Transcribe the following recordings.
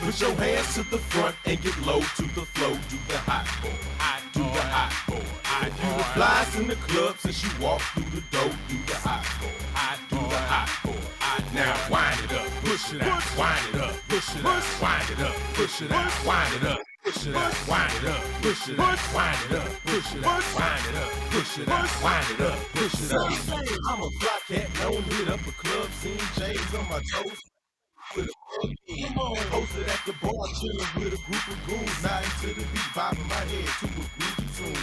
Put your hands to the front and get low to the flow. Do the hot boy. I do the hot boy. I do the flies in the club since you walk through the door. Do the hot boy. I do the hot boy. Now wind it up, push it out, wind it up, push it out, wind it up, push it out, wind it up. Push it out, wind it up, push it out, wind it up, push it out, wind it up, push it out, wind it up, push it out. I'm a fly cat, known hit up a club scene, J's on my toes. With a plug in. Posted at the bar, chillin' with a group of goons, nodding to the beat, bobbing my head to a groovy tune.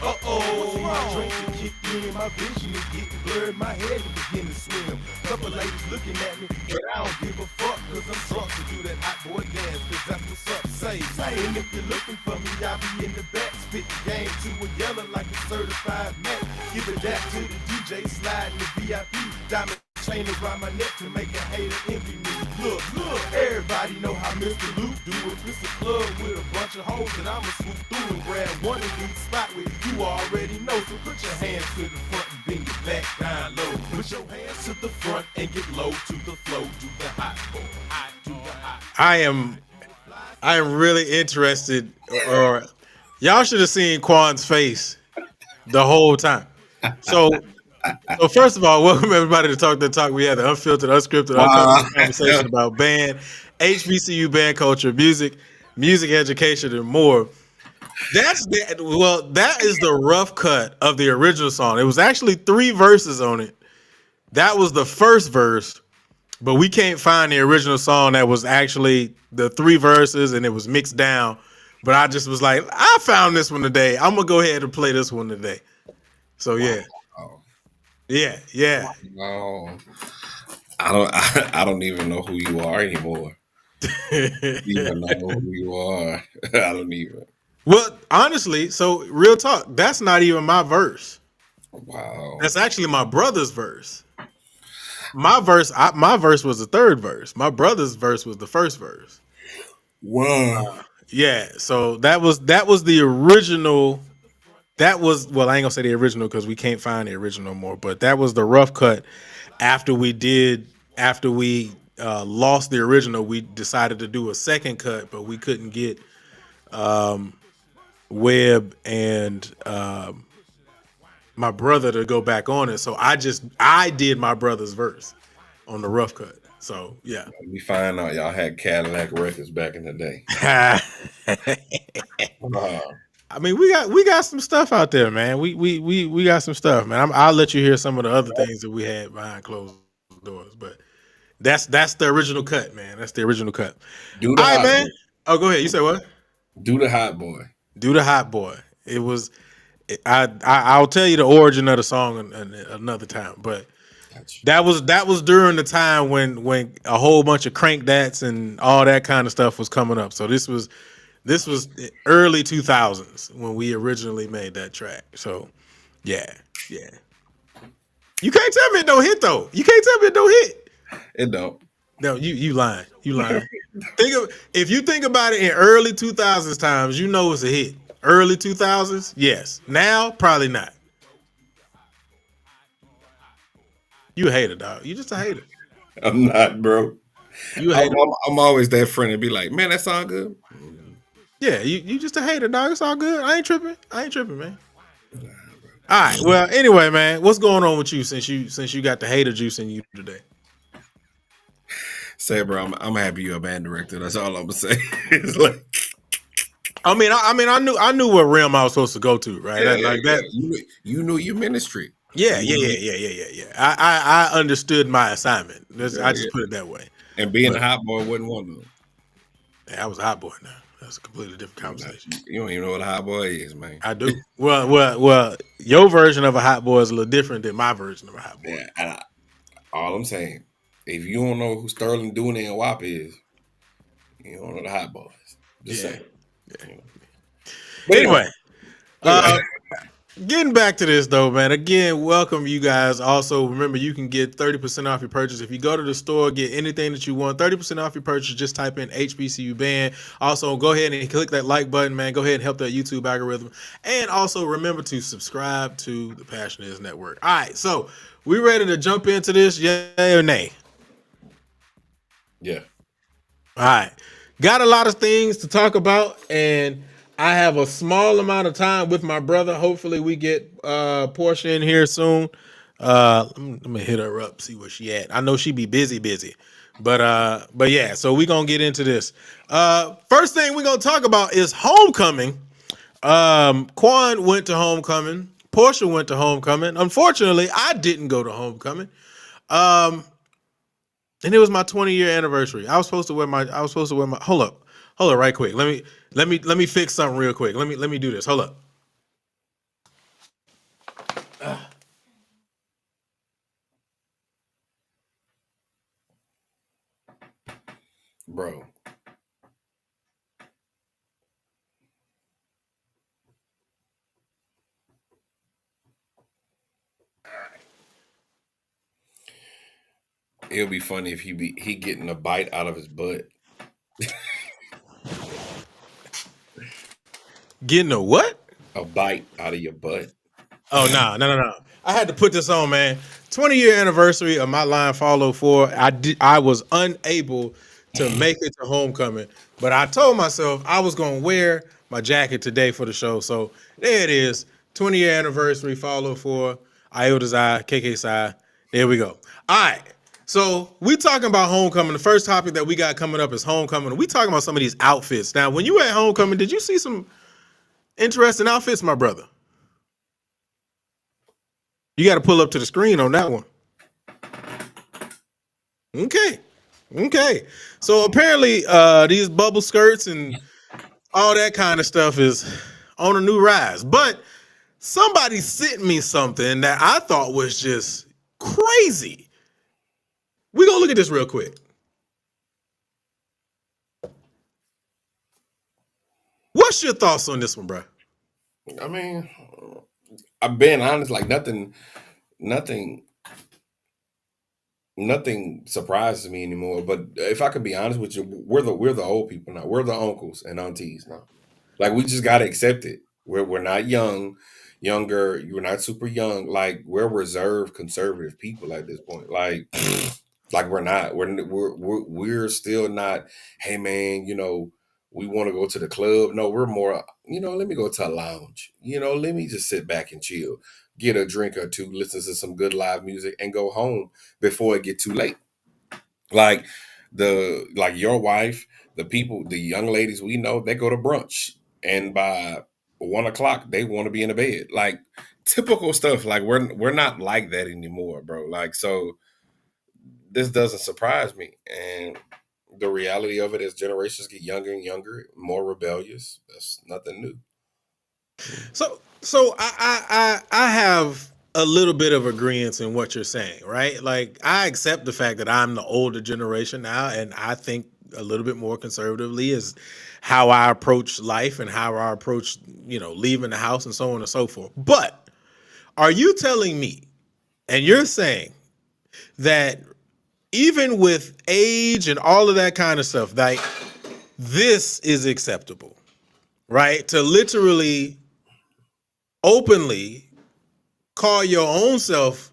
Uh-oh, my drink done kicked in, my vision is getting blurred, my head is beginning to swim. Couple ladies looking at me, but I don't give a fuck, cause I'm drunk to do that hot boy dance, cause that's what's up, say. And if you're looking for me, I'll be in the back, spit the game to a yellow like a certified Mac. Give it that to the DJ, sliding the VIP, diamond chain around my neck to make a hater envy me. Look, everybody know how Mr. Luke do it. It's a club with a bunch of hoes and I'ma swoop through and grab one of these spot with you already know. So put your hands to the front and bring it back down low. Put your hands to the front and get low to the flow. Do the hot boy. I do the hot boy. I am really interested, or y'all should have seen Quan's face the whole time. So first of all, welcome everybody to Talk the Talk. We had the unfiltered, unscripted, uncut conversation about band, HBCU band culture, music education, and more. That is the rough cut of the original song. It was actually 3 verses on it. That was the first verse, but we can't find the original song that was actually the 3 verses and it was mixed down. But I just was like, I found this one today. I'm gonna go ahead and play this one today. So yeah. Yeah. No, I don't even know who you are anymore. Even know who you are. I don't even. Well, honestly, so real talk, that's not even my verse. Wow. That's actually my brother's verse. My verse was the 3rd verse. My brother's verse was the 1st verse. Wow. Yeah, so that was the original. That was, well, I ain't gonna say the original because we can't find the original more, but that was the rough cut. After we lost the original, we decided to do a second cut, but we couldn't get Webb and my brother to go back on it. So I did my brother's verse on the rough cut. So yeah. We find out y'all had Cadillac records back in the day. I mean, we got some stuff out there, man. We got some stuff, man. I'll let you hear some of the other things that we had behind closed doors, but that's the original cut, man. That's the original cut. Do the All right, hot man. boy. Oh, go ahead. You say what? Do the hot boy. Do the hot boy. It was. I'll tell you the origin of the song another time, but that was during the time when a whole bunch of crank dats and all that kind of stuff was coming up. So this was early 2000s when we originally made that track. So yeah. You can't tell me it don't hit though. You can't tell me it don't hit. It don't. No, you lying. You lying. If you think about it in early 2000s times, you know it's a hit. Early 2000s, yes. Now, probably not. You a hater, dog. You just a hater. I'm not, bro. You a hater. I'm always that friend and be like, man, that sound good. Yeah, you just a hater, dog. It's all good. I ain't tripping, man. All right. Well, anyway, man, what's going on with you since you got the hater juice in you today? Say, bro, I'm happy you're a band director. That's all I'm gonna say. It's like, I mean, I knew what realm I was supposed to go to, right? that. You knew your ministry. Yeah. I understood my assignment. I just put it that way. And being a hot boy wasn't one of them. I was a hot boy now. That's a completely different conversation. You don't even know what a hot boy is, man. I do. Well, your version of a hot boy is a little different than my version of a hot boy. Yeah, all I'm saying, if you don't know who Sterling Dooney and WAP is, you don't know the hot boys. Just saying. Yeah. But anyway, getting back to this though, man. Again, welcome you guys. Also, remember you can get 30% off your purchase if you go to the store. Get anything that you want. 30% off your purchase. Just type in HBCU band. Also, go ahead and click that like button, man. Go ahead and help that YouTube algorithm. And also remember to subscribe to the Passionate Network. All right, so we ready to jump into this? Yay or nay? Yeah. All right. Got a lot of things to talk about, and I have a small amount of time with my brother. Hopefully, we get Portia in here soon. Let me hit her up, see where she at. I know she be busy, but yeah. So we gonna get into this. First thing we gonna talk about is homecoming. Quan went to homecoming. Portia went to homecoming. Unfortunately, I didn't go to homecoming. Um, and it was my 20-year anniversary. I was supposed to wear my hold up right quick. Let me fix something real quick. Let me do this. Hold up. Bro. It'll be funny if he getting a bite out of his butt. Getting a what? A bite out of your butt. Oh no. I had to put this on, man. 20-year anniversary of my line follow for. I was unable to make it to homecoming, but I told myself I was gonna wear my jacket today for the show. So there it is. 20-year anniversary follow for Iota Xi, KK Psi. There we go. All right. So we talking about homecoming. The first topic that we got coming up is homecoming. We talking about some of these outfits. Now, when you were at homecoming, did you see some interesting outfits, my brother? You got to pull up to the screen on that one. Okay. Okay. So apparently these bubble skirts and all that kind of stuff is on a new rise. But somebody sent me something that I thought was just crazy. We're going to look at this real quick. What's your thoughts on this one, bro? I mean, I'm being honest, like nothing nothing surprises me anymore. But if I could be honest with you, we're the old people now. We're the uncles and aunties now. Like we just gotta accept it. We're not younger. You're not super young. Like we're reserved, conservative people at this point. Like we're not. We're still not. Hey man, we want to go to the club. No, we're more. Let me go to a lounge. Let me just sit back and chill, get a drink or two, listen to some good live music, and go home before it get too late. Like like your wife, the people, the young ladies we know, they go to brunch, and by 1 o'clock they want to be in the bed. Like typical stuff. Like we're not like that anymore, bro. Like so, this doesn't surprise me. And the reality of it is, generations get younger and younger, more rebellious. That's nothing new. So I have a little bit of agreement in what you're saying, right? Like I accept the fact that I'm the older generation now, and I think a little bit more conservatively is how I approach life and how I approach, leaving the house and so on and so forth. But are you telling me, and you're saying that even with age and all of that kind of stuff, like this is acceptable, right? To literally openly call your own self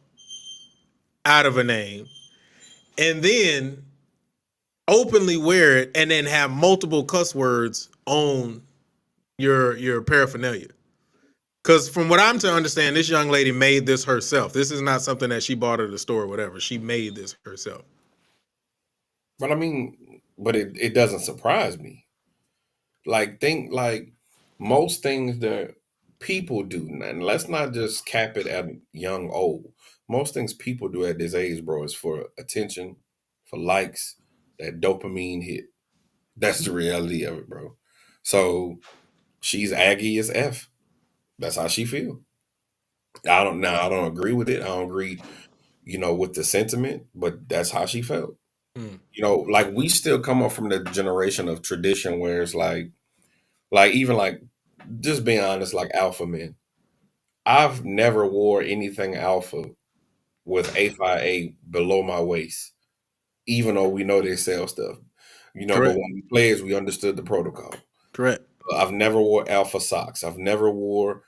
out of a name and then openly wear it and then have multiple cuss words on your paraphernalia. Because from what I'm to understand, this young lady made this herself. This is not something that she bought at the store or whatever. She made this herself. But I mean, but it doesn't surprise me. Think like most things that people do, and let's not just cap it at young old. Most things people do at this age, bro, is for attention, for likes, that dopamine hit. That's the reality of it, bro. So she's Aggie as F. That's how she feel. I don't agree with it. I don't agree, with the sentiment, but that's how she felt. Mm, Like we still come up from the generation of tradition where it's even like just being honest, like alpha men. I've never wore anything alpha with A5A below my waist, even though we know they sell stuff. But correct. when we players, we understood the protocol. Correct. I've never wore alpha socks. I've never wore,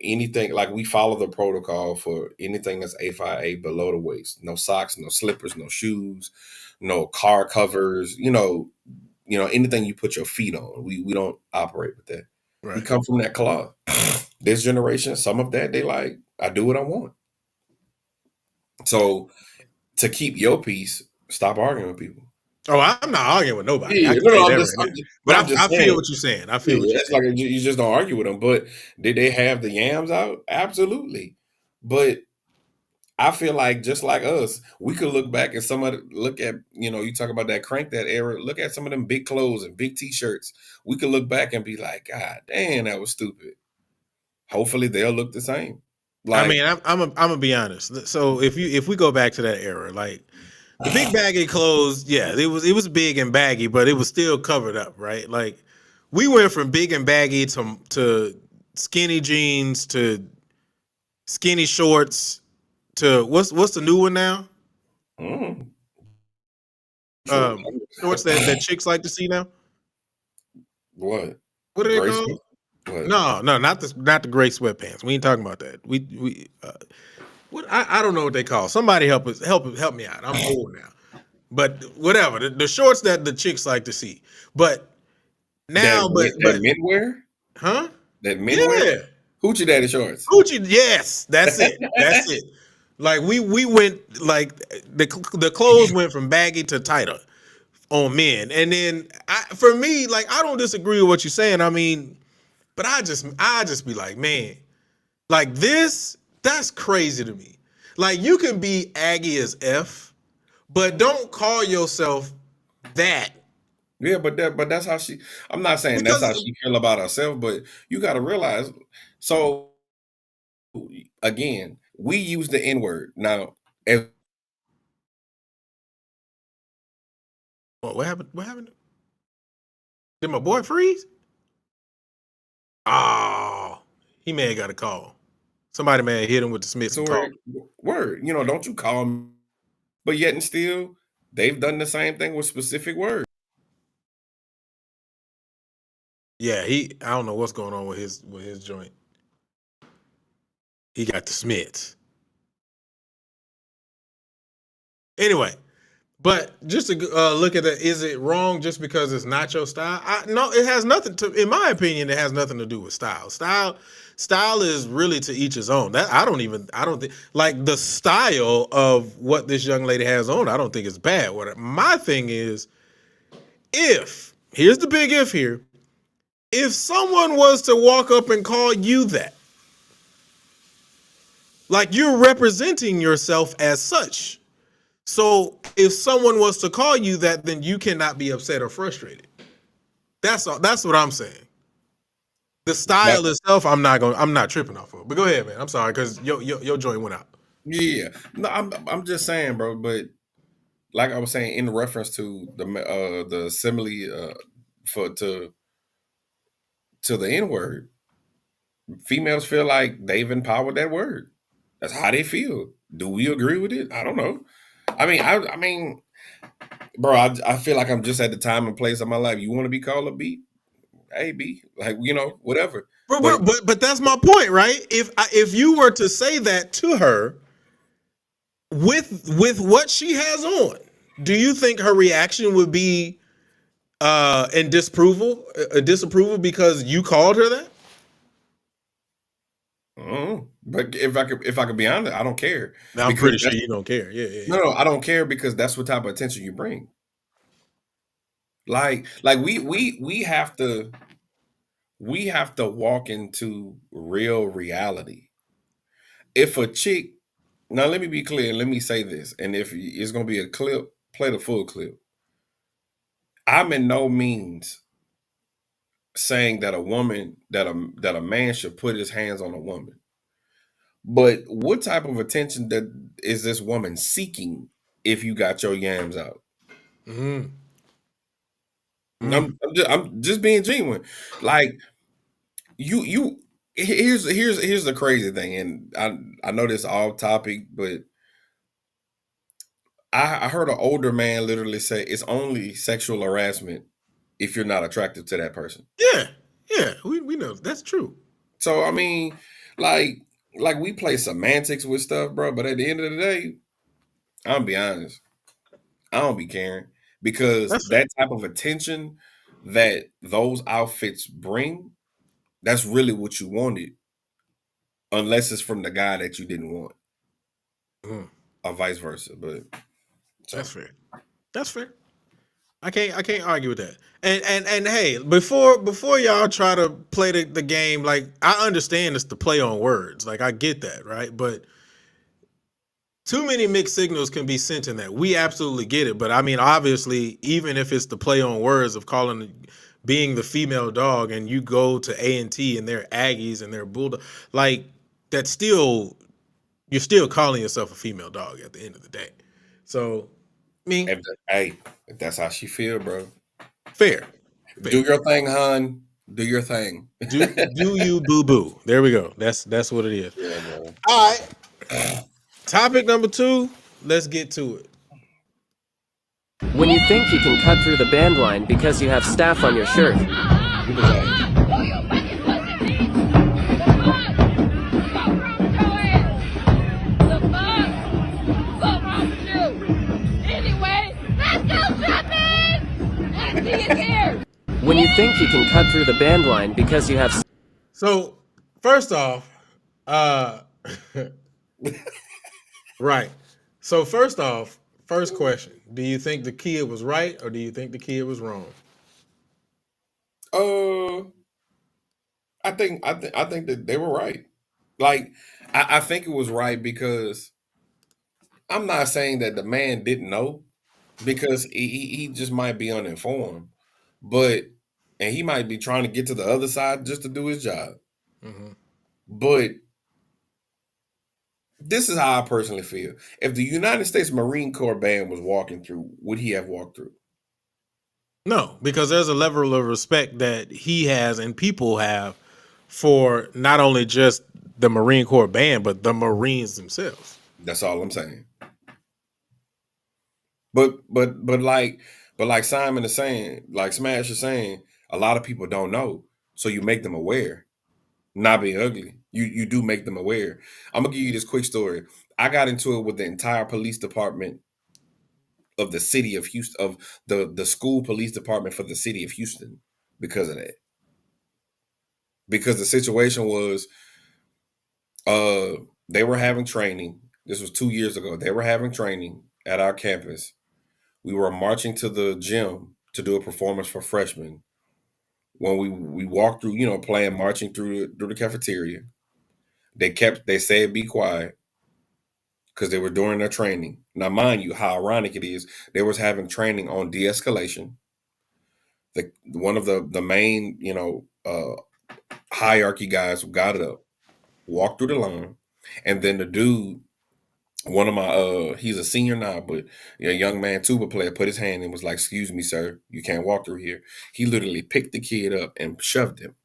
anything like we follow the protocol for anything that's A5A below the waist. No socks, no slippers, no shoes, no car covers, anything you put your feet on. We don't operate with that. We Right. come from that cloth. This generation, some of that they like. I do what I want. So to keep your peace, stop arguing with people. Oh, I'm not arguing with nobody. I Yeah, can no, tell no, you I'm that just, right I'm now. just, But but I'm just I feel saying. what you're saying. I feel Yeah, what you're it's saying. like you just don't argue with them. But did they have the yams out? Absolutely. But I feel like just like us, we could look back and look at, you talk about that crank that era. Look at some of them big clothes and big t-shirts. We could look back and be like, God damn, that was stupid. Hopefully they'll look the same. I Like, mean, I'm gonna be honest. So if we go back to that era, like the big baggy clothes, yeah, it was big and baggy, but it was still covered up, right? Like we went from big and baggy to skinny jeans to skinny shorts to what's the new one now? mm, short. Shorts that chicks like to see now. What? What are they Grace? called? What? No, not the gray sweatpants. We ain't talking about that. We what I don't know what they call. Somebody help me out. I'm old now. But whatever, the shorts that the chicks like to see. But now, That but men wear? huh? That men wear? Yeah, Hoochie daddy shorts. Gucci. Yes, that's it. That's it. Like we went like the clothes went from baggy to tighter on men, and then for me, like I don't disagree with what you're saying. I mean, but I just be like, man, like this, that's crazy to me. Like you can be aggy as F, but don't call yourself that. Yeah, but that's how she. I'm not saying that's how Because she feel about herself, but you got to realize. So again, we use the N word now. As what happened? What happened? Did my boy freeze? Oh, he may have got a call. Somebody may have hit him with the Smiths a and called word, him. word, don't you call me? But yet and still, they've done the same thing with specific words. Yeah, I don't know what's going on with his joint. He got the Smiths. Anyway, but just to look at it, is it wrong just because it's not your style? No, it has nothing to. In my opinion, it has nothing to do with style. Style is really to each his own. That I don't think like the style of what this young lady has on. I don't think it's bad. What my thing is, if here's the big if here, if someone was to walk up and call you that, like you're representing yourself as such. So if someone was to call you that, then you cannot be upset or frustrated. That's all. That's what I'm saying. The But style itself, I'm not tripping off of. But go ahead, man. I'm sorry because your joint went out. yeah, no, I'm just saying, bro. But like I was saying in reference to the simile for to the N word, females feel like they've empowered that word. That's how they feel. Do we agree with it? I don't know. I mean, bro, I feel like I'm just at the time and place of my life. You want to be called a B? Hey, B, like whatever. But But that's my point, right? If you were to say that to her with what she has on, do you think her reaction would be in disapproval because you called her that? but if I could be honest, I don't care I'm because pretty sure you don't care. Yeah, yeah, yeah. no, I don't care because that's what type of attention you bring. Like we have to walk into real reality. If a chick, now let me be clear, let me say this, and if it's gonna be a clip, play the full clip. I'm in no means saying that a man should put his hands on a woman. But what type of attention that is this woman seeking if you got your yams out? Mm-hmm. I'm just being genuine. Like you here's the crazy thing, and I know this off topic, but I heard an older man literally say it's only sexual harassment if you're not attracted to that person. Yeah, yeah. We know that's true. So I mean, like we play semantics with stuff, bro. But at the end of the day, I'm gonna be honest, I don't be caring because That's fair. that type of attention that those outfits bring, that's really what you wanted, unless it's from the guy that you didn't want, Mhm. or vice versa. But That's so fair. That's fair. I can't argue with that. And hey, before y'all try to play the game, like I understand it's the play on words. Like I get that, right? But too many mixed signals can be sent in that. We absolutely get it. But I mean, obviously, even if it's the play on words of calling being the female dog and you go to A&T and they're Aggies and they're Bulldog, like that's still you're still calling yourself a female dog at the end of the day. So, I mean, if that's how she feel, bro, fair, do fair. your thing, hon. Do your thing. Do you boo boo? There we go. That's what it is. Yeah, man. All right. Topic number 2. Let's get to it. When you think you can cut through the band line because you have staff on your shirt. Who was that? When you think you can cut through the band line because you have. So, first off, uh right. So, first off, first question, do you think the kid was right or do you think the kid was wrong? Uh, I think that they were right. Like, I think it was right because I'm not saying that the man didn't know, because he just might be uninformed, but and he might be trying to get to the other side just to do his job. Hmm. But this is how I personally feel. If the United States Marine Corps band was walking through, would he have walked through? No, because there's a level of respect that he has and people have for not only just the Marine Corps band, but the Marines themselves. That's all I'm saying. But like Simon is saying, like Smash is saying, a lot of people don't know. So you make them aware. Not being ugly. You do make them aware. I'm gonna give you this quick story. I got into it with the entire police department of the city of Houston, of the school police department for the city of Houston, because of that. Because the situation was, uh they were having training. This was 2 years ago. They were having training at our campus. We were marching to the gym to do a performance for freshmen. When we walked through, playing, marching through the cafeteria, they said be quiet because they were doing their training. Now, mind you, how ironic it is, they was having training on de-escalation. One of the main, hierarchy guys got up, walked through the line, and then the dude, one of my he's a senior now, but a young man tuba player, put his hand and was like, "Excuse me, sir, you can't walk through here." He literally picked the kid up and shoved him.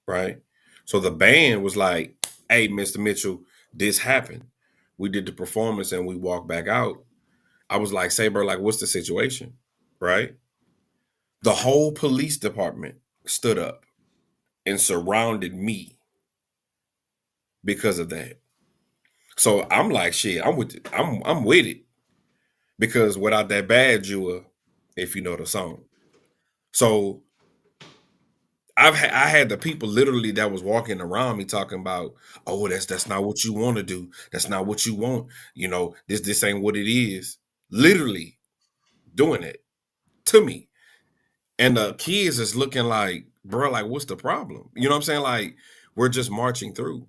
Right. So the band was like, "Hey, Mr. Mitchell, this happened. We did the performance and we walked back out." I was like, "Say, bro, like, what's the situation?" Right. The whole police department stood up and surrounded me because of that. So I'm like, shit, I'm with it, because without that badge, you were, if you know the song. So I had the people literally that was walking around me talking about, "Oh, that's not what you want to do. That's not what you want. This ain't what it is." Literally doing it to me, and the kids is looking like, "Bro, like, what's the problem?" You know what I'm saying? Like, we're just marching through.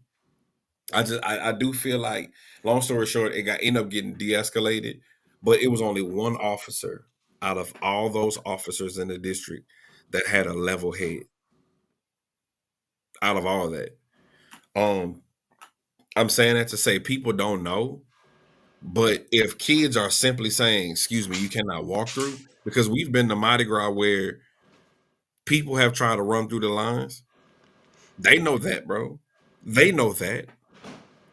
I do feel like, long story short, it ended up getting de-escalated, but it was only one officer out of all those officers in the district that had a level head out of all that. Um, I'm saying that to say people don't know, but if kids are simply saying, "Excuse me, you cannot walk through," because we've been to Mardi Gras where people have tried to run through the lines. They know that, bro. They know that.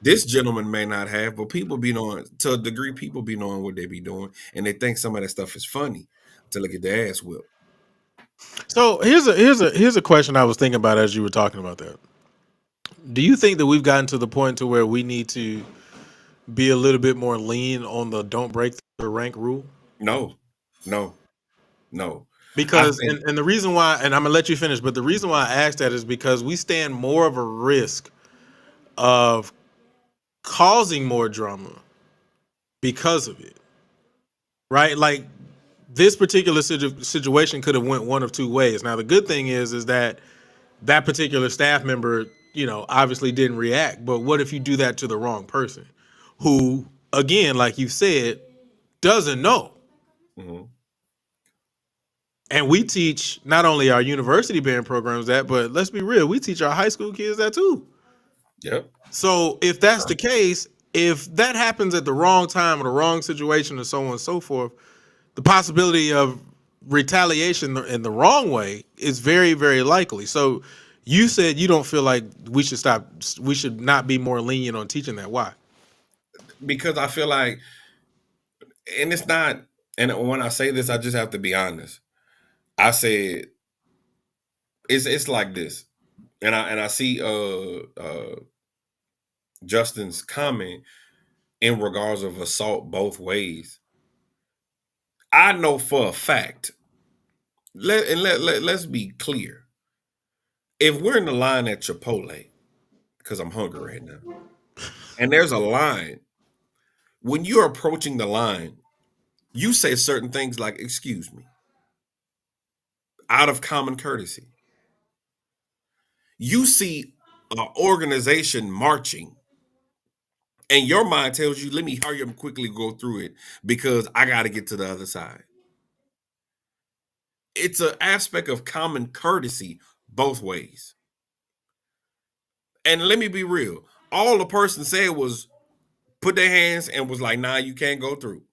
This gentleman may not have, but people be knowing, to a degree. People be knowing what they be doing, and they think some of that stuff is funny until they get their ass whipped. So here's a question I was thinking about as you were talking about that. Do you think that we've gotten to the point to where we need to be a little bit more lean on the don't break the rank rule? No, No, no. I Because think and the reason why, and I'm gonna let you finish, but the reason why I asked that is because we stand more of a risk of causing more drama because of it, right? Like this particular situation could have went one of two ways. Now the good thing is that that particular staff member, obviously didn't react. But what if you do that to the wrong person, who, again, like you said, doesn't know? mhm. And we teach not only our university band programs that, but let's be real, we teach our high school kids that too. Yep. So if that's the case, if that happens at the wrong time or the wrong situation or so on and so forth, the possibility of retaliation in the wrong way is very, very likely. So you said you don't feel like we should not be more lenient on teaching that. Why? Because I feel like, and it's not, and when I say this, I just have to be honest. I said it's like this, and I see Justin's comment in regards of assault both ways. I know for a fact. Let's be clear. If we're in the line at Chipotle, because I'm hungry right now, and there's a line, when you're approaching the line, you say certain things like, "Excuse me," out of common courtesy. You see an organization marching, and your mind tells you, "Let me hurry up and quickly go through it because I got to get to the other side." It's an aspect of common courtesy both ways. And let me be real. All the person said was put their hands and was like, "Nah, you can't go through."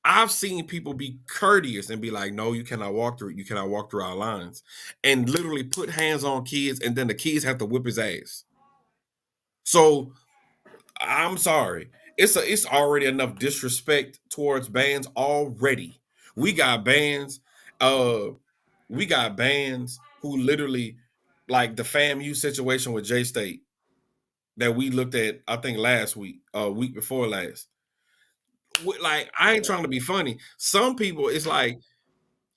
I've seen people be courteous and be like, "No, you cannot walk through. You cannot walk through our lines," and literally put hands on kids, and then the kids have to whip his ass. So I'm sorry. It's already enough disrespect towards bands already. We got bands, uh, we got bands who literally, like the FAMU situation with J State that we looked at, I think last week, week before last. Like, I ain't trying to be funny. Some people, it's like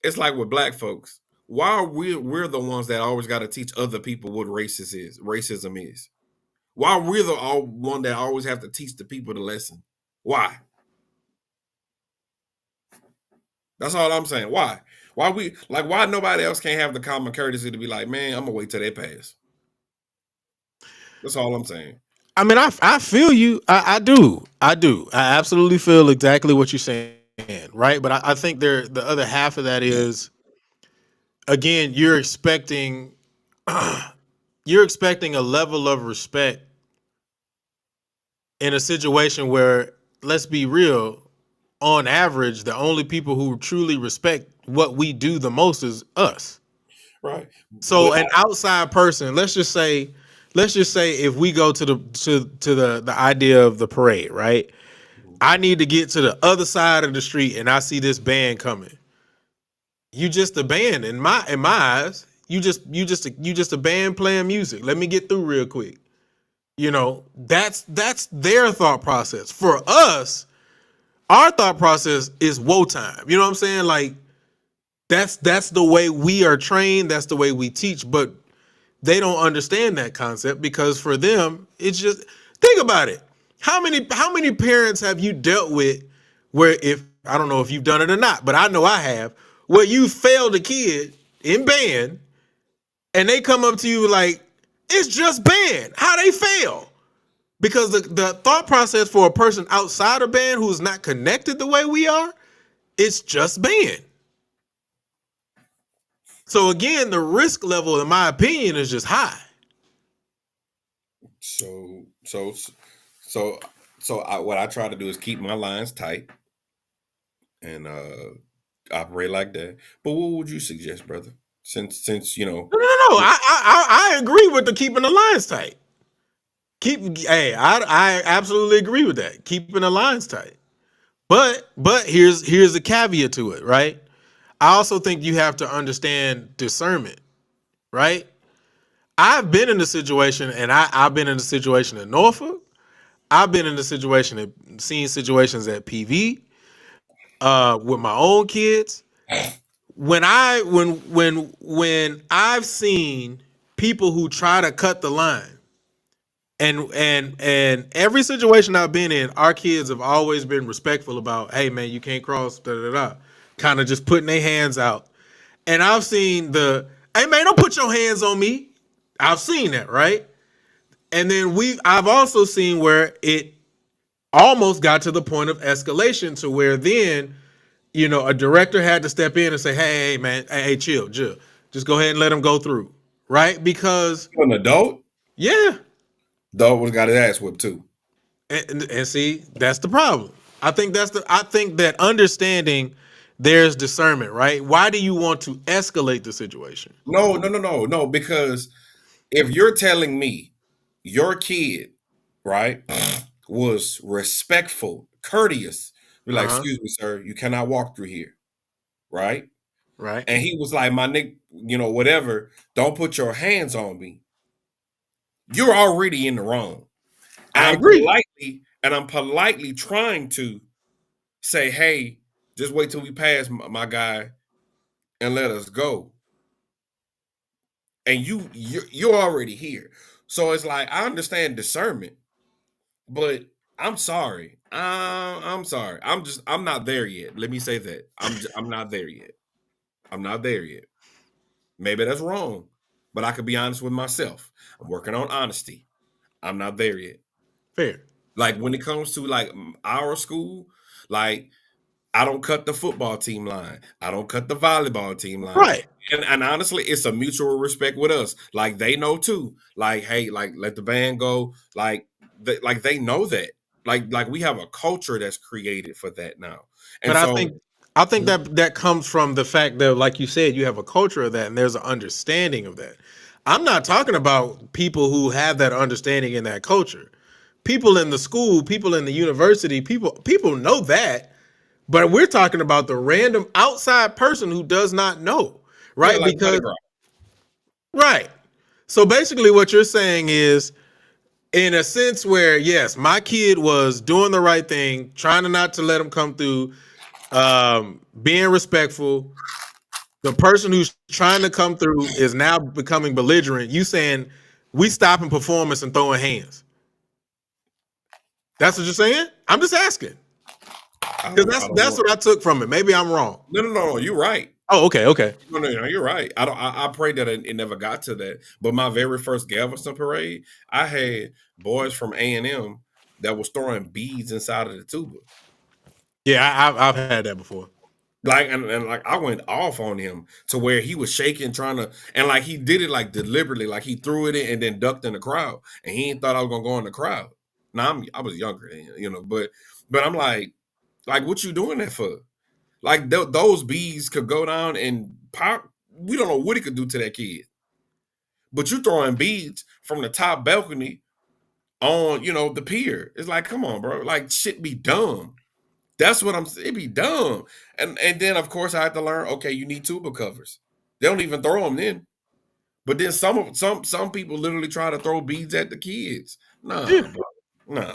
with black folks. Why are we're the ones that always got to teach other people what racism is? Why we're the one that always have to teach the people the lesson? Why? That's all I'm saying. Why? Why nobody else can't have the common courtesy to be like, man, I'm gonna wait till they pass. That's all I'm saying. I mean, I feel you. I absolutely feel exactly what you're saying, right? But I think the other half of that is, again, you're expecting a level of respect in a situation where, let's be real, on average, the only people who truly respect what we do the most is us. Right. So But an outside person, let's just say if we go to the idea of the parade, right? I need to get to the other side of the street and I see this band coming. You just a band in my eyes. You just a band playing music. Let me get through real quick. That's their thought process. For us, our thought process is woe time. You know what I'm saying? Like that's the way we are trained, that's the way we teach, but they don't understand that concept because for them, it's just, think about it. How many parents have you dealt with where, if I don't know if you've done it or not, but I know I have, where you failed a kid in band and they come up to you like, it's just band. How they fail? Because the thought process for a person outside of band who's not connected the way we are, it's just band. So again, the risk level, in my opinion, is just high. so so so what I try to do is keep my lines tight and operate like that. But what would you suggest, brother? Since No, no, no. I agree with the keeping the lines tight. Hey, I absolutely agree with that. Keeping the lines tight. But here's the caveat to it, right? I also think you have to understand discernment, right? I've been in the situation, and I've been in the situation in Norfolk. I've been in the situation seen situations at PV. with my own kids. When I've seen people who try to cut the line, and every situation I've been in, our kids have always been respectful about, hey man, you can't cross, da da da, kind of just putting their hands out. And I've seen hey man, don't put your hands on me. I've seen that, right? And then I've also seen where it almost got to the point of escalation to where then, a director had to step in and say, hey man, hey, chill, just go ahead and let him go through, right? Because An adult, yeah, dog would have got his ass whipped too. and see, that's the problem. I think that understanding there's discernment, right? Why do you want to escalate the situation? No, because if you're telling me your kid, right, was respectful, courteous, be like, Uh-huh. excuse me, sir, you cannot walk through here, right? Right. And he was like, my nick, whatever, don't put your hands on me. You're already in the wrong. And I agree. I'm politely trying to say, hey, just wait till we pass my guy and let us go. And you're already here. So it's like I understand discernment, but I'm sorry. I'm sorry. I'm not there yet. Let me say that. I'm not there yet. I'm not there yet. Maybe that's wrong, but I could be honest with myself. I'm working on honesty. I'm not there yet. Fair. Like when it comes to like our school, like I don't cut the football team line. I don't cut the volleyball team line. Right. And honestly, it's a mutual respect with us. Like they know too. Like, hey, like let the band go. Like they know that. Like we have a culture that's created for that now. But And so I think that comes from the fact that, like you said, you have a culture of that, and there's an understanding of that. I'm not talking about people who have that understanding in that culture. People in the school, people in the university, people know that, but we're talking about the random outside person who does not know, yeah, right? like Mardi Because Gras. right. So basically, what you're saying is, in a sense, where yes, my kid was doing the right thing, trying to not to let him come through, being respectful. The person who's trying to come through is now becoming belligerent. You saying we stopping performance and throwing hands? That's what you're saying? I'm just asking because I don't that's know. what I took from it. Maybe I'm wrong. No. You're right. Oh, okay. No, you're right. I pray that it never got to that. But my very first Galveston parade, I had boys from A&M that was throwing beads inside of the tuba. Yeah, I've had that before. Like and like I went off on him to where he was shaking, trying to, and like he did it like deliberately, like he threw it in and then ducked in the crowd, and he ain't thought I was gonna go in the crowd. Now I was younger, but I'm like what you doing that for? Like those bees could go down and pop. We don't know what it could do to that kid, but you throwing beads from the top balcony on the pier. It's like, come on, bro. Like shit be dumb. That's what I'm saying. It be dumb. And then of course I had to learn, okay, you need tuba covers. They don't even throw them then. But then some people literally try to throw beads at the kids. Yeah, Nah, bro. Nah.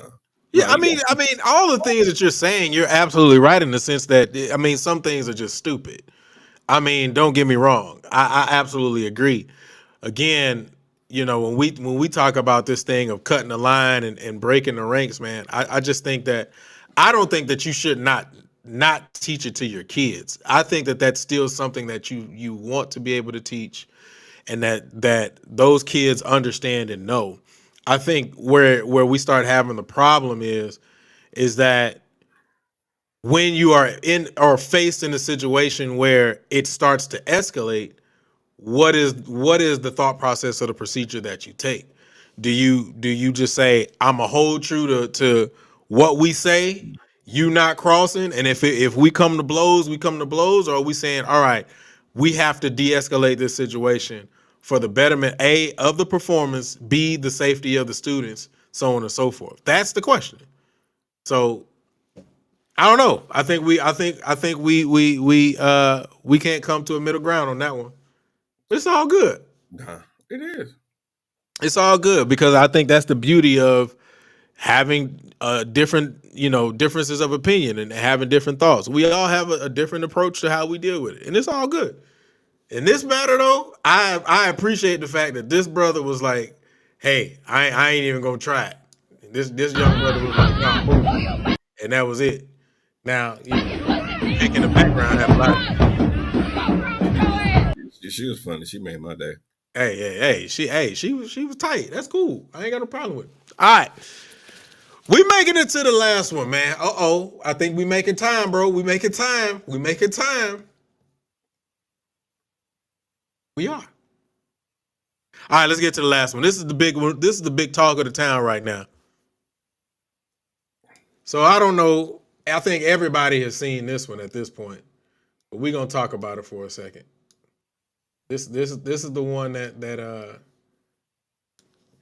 yeah. Nah, I you mean, got I mean, all the things that you're saying, you're absolutely right in the sense that I mean, some things are just stupid. I mean, don't get me wrong. I absolutely agree. Again, when we talk about this thing of cutting the line and breaking the ranks, man, I just think that I don't think that you should not teach it to your kids. I think that that's still something that you want to be able to teach, and that those kids understand and know. I think where we start having the problem is that when you are in or faced in a situation where it starts to escalate, what is the thought process of the procedure that you take? Do you just say, I'm a hold true to what we say, you not crossing, and if we come to blows, we come to blows, or are we saying, all right, we have to de-escalate this situation for the betterment A of the performance, B the safety of the students, so on and so forth? That's the question. So I don't know. I think we can't come to a middle ground on that one. It's all good. nah, it is. It's all good because I think that's the beauty of having different, differences of opinion and having different thoughts. We all have a different approach to how we deal with it, and it's all good. In this matter, though, I appreciate the fact that this brother was like, "Hey, I ain't even gonna try it." This young brother was like, "Nah, move," and that was it. Now, Vic in the background had a lot. She was funny. She made my day. Hey, she was tight. That's cool. I ain't got no problem with it. All right. We making it to the last one, man. I think we making time, bro. We making time. We making time. We are. All right, let's get to the last one. This is the big one. This is the big talk of the town right now. So I don't know. I think everybody has seen this one at this point, but we're gonna talk about it for a second. This is the one that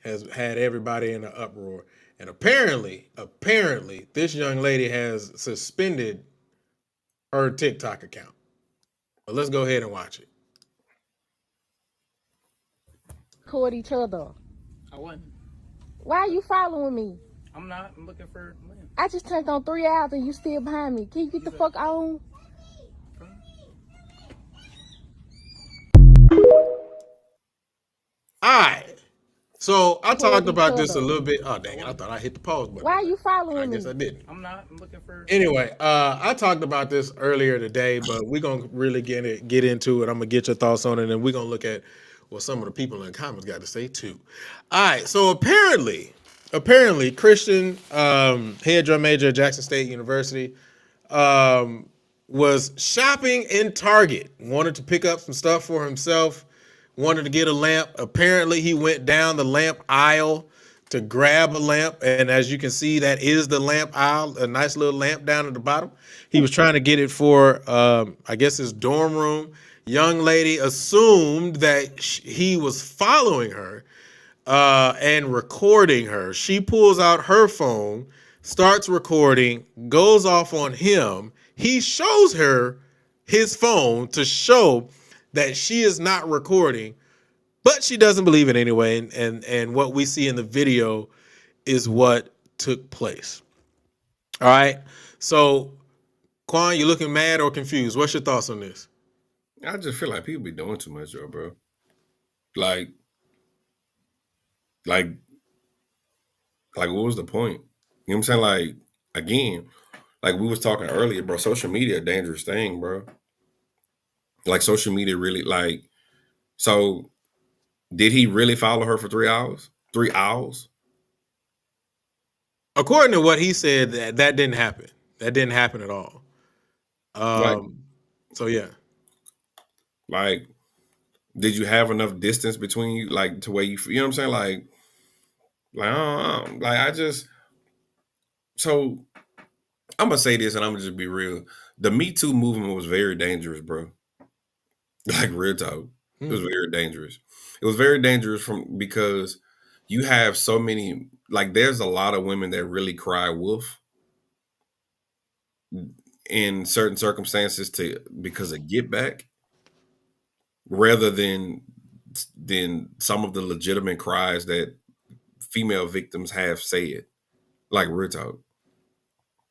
has had everybody in an uproar. And apparently, this young lady has suspended her TikTok account. But let's go ahead and watch it. Cody Tur. I wasn't. Why are you following me? I'm not. I'm looking for. I just turned on 3 hours and you still behind me. Can you get the fuck on? All right. So I talked Cody about this a Tur. little bit. Oh dang it! I thought I hit the pause button. Why are you I following me? guess I didn't. I'm not. I'm looking for. Anyway, I talked about this earlier today, but we're gonna really get into it. I'm gonna get your thoughts on it, and we're gonna look at what some of the people in the comments got to say too. All right, so apparently, Christian, head drum major at Jackson State University, was shopping in Target, wanted to pick up some stuff for himself, wanted to get a lamp. Apparently, he went down the lamp aisle to grab a lamp, and as you can see, that is the lamp aisle, a nice little lamp down at the bottom. He was trying to get it for, I guess, his dorm room. Young lady assumed that he was following her and recording her. She pulls out her phone, starts recording, goes off on him. He shows her his phone to show that she is not recording, but she doesn't believe it anyway. And what we see in the video is what took place. All right. So, Quan, you looking mad or confused? What's your thoughts on this? I just feel like people be doing too much, bro. Like, what was the point? You know what I'm saying? Like, again, like we was talking earlier, bro. Social media a dangerous thing, bro. Like, social media really, like, so did he really follow her for 3 hours? 3 hours? According to what he said, that didn't happen. That didn't happen at all. So yeah. Like, did you have enough distance between you, like, to where you know what I'm saying? So I'm gonna say this and I'm gonna just be real. The Me Too movement was very dangerous, bro. Like, real talk. It was very dangerous. It was very dangerous because you have so many, like, there's a lot of women that really cry wolf in certain circumstances because of get back, rather than some of the legitimate cries that female victims have said, like, real talk.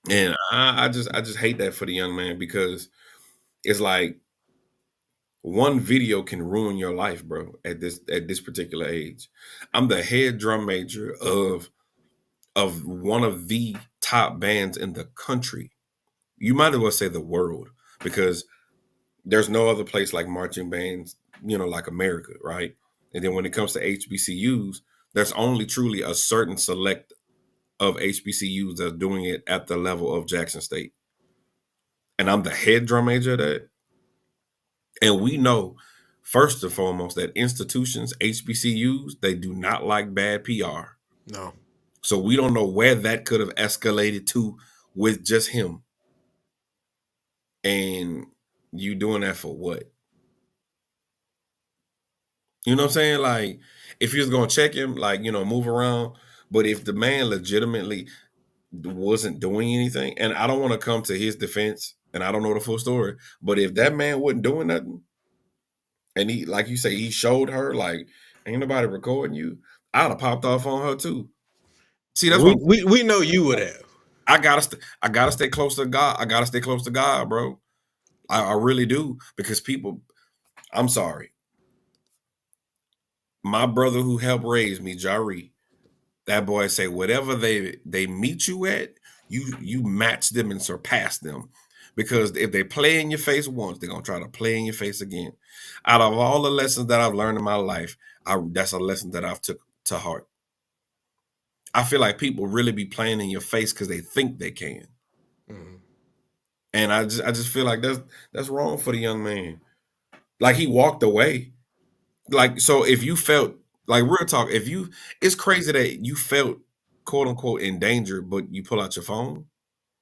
And I just hate that for the young man, because it's like one video can ruin your life, bro, at this particular age. I'm the head drum major of one of the top bands in the country. You might as well say the world, because there's no other place like marching bands, like America, right? And then when it comes to HBCUs, there's only truly a certain select of HBCUs that's doing it at the level of Jackson State. And I'm the head drum major of that. And we know, first and foremost, that institutions, HBCUs, they do not like bad PR. No. So we don't know where that could have escalated to with just him. And you doing that for what? You know what I'm saying? Like, if you're going to check him, like, move around. But if the man legitimately wasn't doing anything, and I don't want to come to his defense, and I don't know the full story, but if that man wasn't doing nothing, and he, like you say, he showed her, like, ain't nobody recording you, I'd have popped off on her too. See, that's what We know you would have. I gotta stay close to God. I gotta stay close to God, bro. I really do, because people. I'm sorry, my brother who helped raise me, Jari. That boy say whatever they meet you at, you match them and surpass them. Because if they play in your face once, they're gonna try to play in your face again. Out of all the lessons that I've learned in my life, that's a lesson that I've took to heart. I feel like people really be playing in your face because they think they can. Mm-hmm. And I just feel like that's wrong for the young man. Like, he walked away. Like, so if you felt, like, real talk, it's crazy that you felt quote unquote in danger, but you pull out your phone.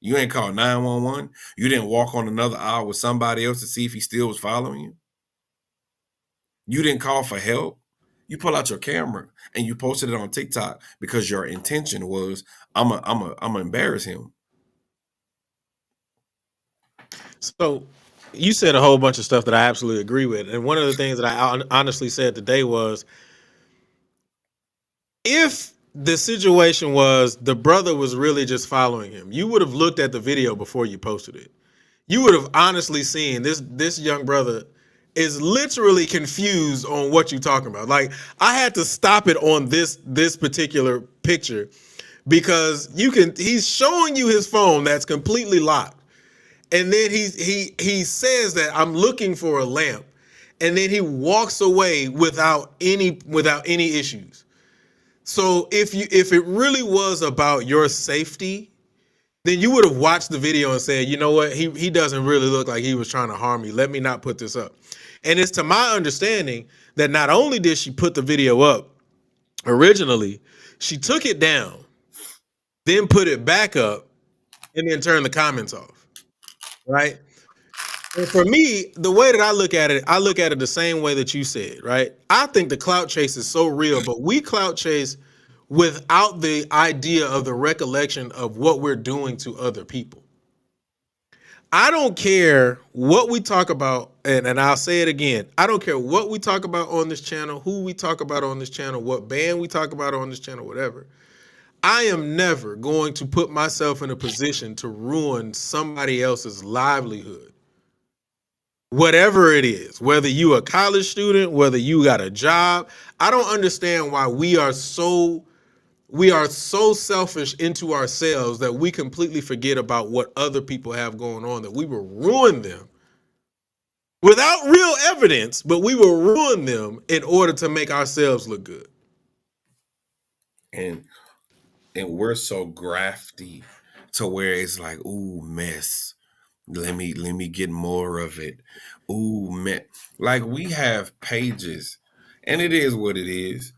You ain't called 911. You didn't walk on another aisle with somebody else to see if he still was following you. You didn't call for help. You pull out your camera and you posted it on TikTok because your intention was, I'm embarrass him. So you said a whole bunch of stuff that I absolutely agree with. And one of the things that I honestly said today was, if the situation was the brother was really just following him, you would have looked at the video before you posted it. You would have honestly seen this young brother is literally confused on what you're talking about. Like, I had to stop it on this particular picture because he's showing you his phone that's completely locked. And then he says that I'm looking for a lamp, and then he walks away without any issues. So if it really was about your safety, then you would have watched the video and said, you know what, he doesn't really look like he was trying to harm me. Let me not put this up. And it's to my understanding that not only did she put the video up originally, she took it down, then put it back up, and then turned the comments off. Right? And for me, the way that I look at it the same way that you said, right? I think the clout chase is so real, but we clout chase without the idea of the recollection of what we're doing to other people. I don't care what we talk about, and I'll say it again. I don't care what we talk about on this channel, who we talk about on this channel, what band we talk about on this channel, whatever. I am never going to put myself in a position to ruin somebody else's livelihood. Whatever it is, whether you a college student, whether you got a job, I don't understand why we are so selfish into ourselves that we completely forget about what other people have going on, that we will ruin them without real evidence, but we will ruin them in order to make ourselves look good. And we're so grafty to where it's like, ooh, mess. Let me get more of it. Ooh, man. Like, we have pages, and it is what it is.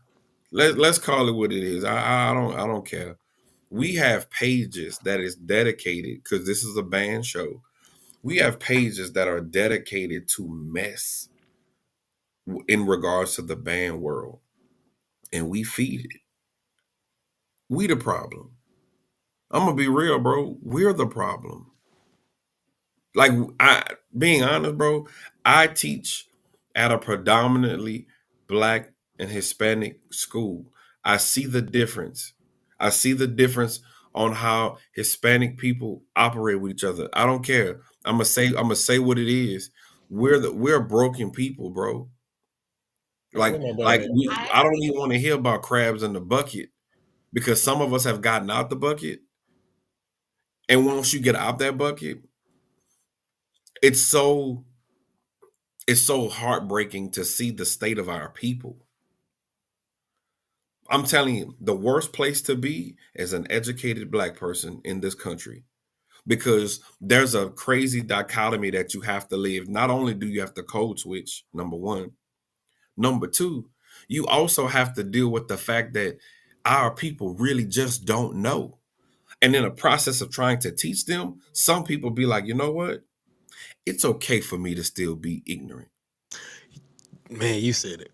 Let's call it what it is. I don't care. We have pages that is dedicated, because this is a band show. We have pages that are dedicated to mess in regards to the band world, and we feed it. We the problem. I'm gonna be real, bro. We're the problem. Like, being honest, bro, I teach at a predominantly Black and Hispanic school. I see the difference. I see the difference on how Hispanic people operate with each other. I don't care. I'm gonna say what it is. We're broken people, bro. I don't Like know about like that. I don't even want to hear about crabs in the bucket, because some of us have gotten out the bucket, and once you get out that bucket, it's so it's so heartbreaking to see the state of our people. I'm telling you, the worst place to be is an educated Black person in this country, because there's a crazy dichotomy that you have to live. Not only do you have to code switch, number one, number two, you also have to deal with the fact that our people really just don't know. And in the process of trying to teach them, some people be like, you know what? It's okay for me to still be ignorant. Man, you said it.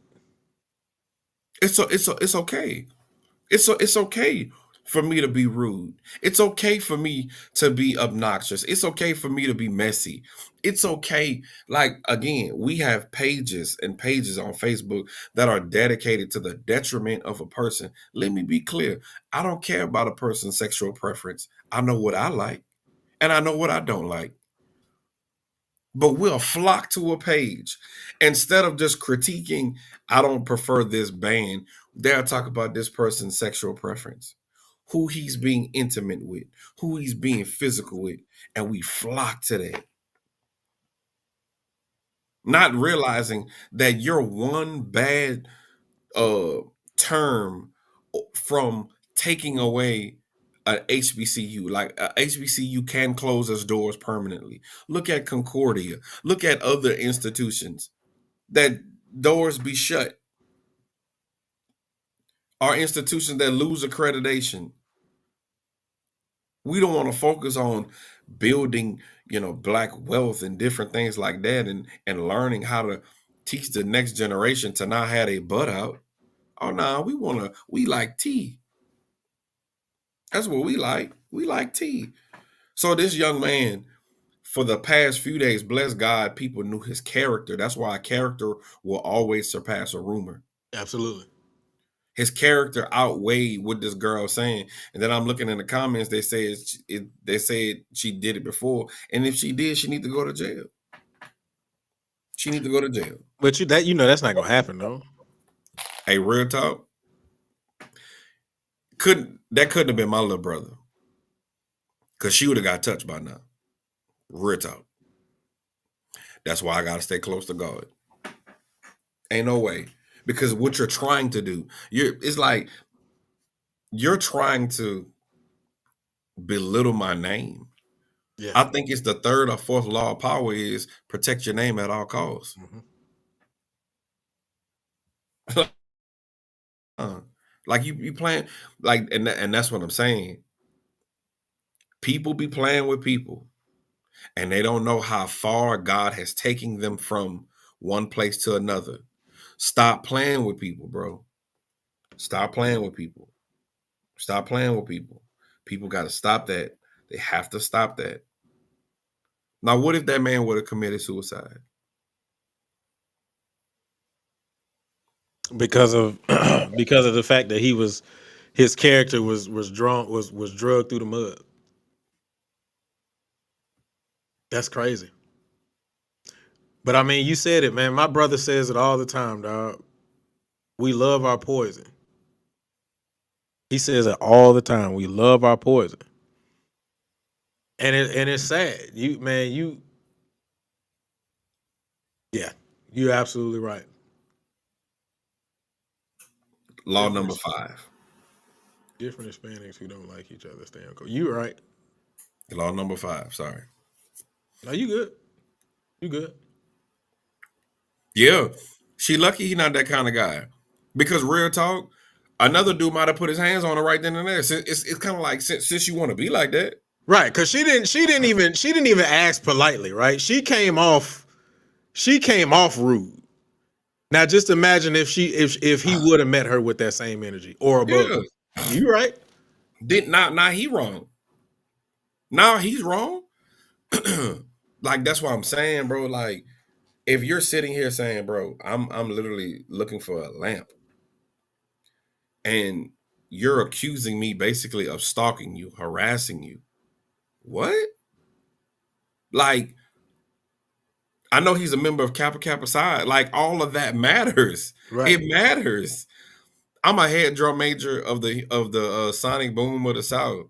It's okay. It's okay. for me to be rude. It's okay for me to be obnoxious. It's okay for me to be messy. It's okay. Like, again, we have pages and pages on Facebook that are dedicated to the detriment of a person. Let me be clear. I don't care about a person's sexual preference. I know what I like and I know what I don't like. But we'll flock to a page instead of just critiquing, I don't prefer this band. They'll talk about this person's sexual preference, who he's being intimate with, who he's being physical with, and we flock to that, not realizing that you're one bad uh term from taking away a HBCU. Like a HBCU can close its doors permanently. Look at Concordia. Look at other institutions that doors be shut. Our institutions that lose accreditation. We don't want to focus on building, black wealth and different things like that, and learning how to teach the next generation to not have a butt out. Oh no, we like tea. That's what we like. We like tea. So this young man, for the past few days, bless God, people knew his character. That's why a character will always surpass a rumor. Absolutely. His character outweighed what this girl saying. And then I'm looking in the comments, they said she did it before. And if she did, she need to go to jail. She need to go to jail. But that's not gonna happen though. Hey, real talk. Couldn't have been my little brother. Cause she would have got touched by now. Real talk. That's why I gotta stay close to God. Ain't no way. Because what you're trying to do, it's like you're trying to belittle my name. Yeah. I think it's the third or fourth law of power is protect your name at all costs. Like you playing, like, and that's what I'm saying. People be playing with people, and they don't know how far God has taken them from one place to another. Stop playing with people, bro. Stop playing with people. Stop playing with people. People got to stop that. They have to stop that. Now, what if that man would have committed suicide? Because of the fact that his character was drugged through the mud. That's crazy. But I mean, you said it, man. My brother says it all the time, dog. We love our poison. He says it all the time. We love our poison. And it's sad. You're absolutely right. Law number 5. Different Hispanics who don't like each other stay on court. You right. Law number 5. Sorry. No, you good. You good. Yeah. She lucky he not that kind of guy. Because real talk, another dude might have put his hands on her right then and there. It's kind of like since you want to be like that. Right, because she didn't even ask politely, right? She came off rude. Now just imagine if he would have met her with that same energy or above. Yeah. You right. Now he wrong. Now he's wrong. Like that's what I'm saying, bro. Like if you're sitting here saying, bro, I'm literally looking for a lamp, and you're accusing me basically of stalking you, harassing you. What? Like, I know he's a member of Kappa Kappa Psi. Like, all of that matters. Right. It matters. I'm a head drum major of the Sonic Boom of the South.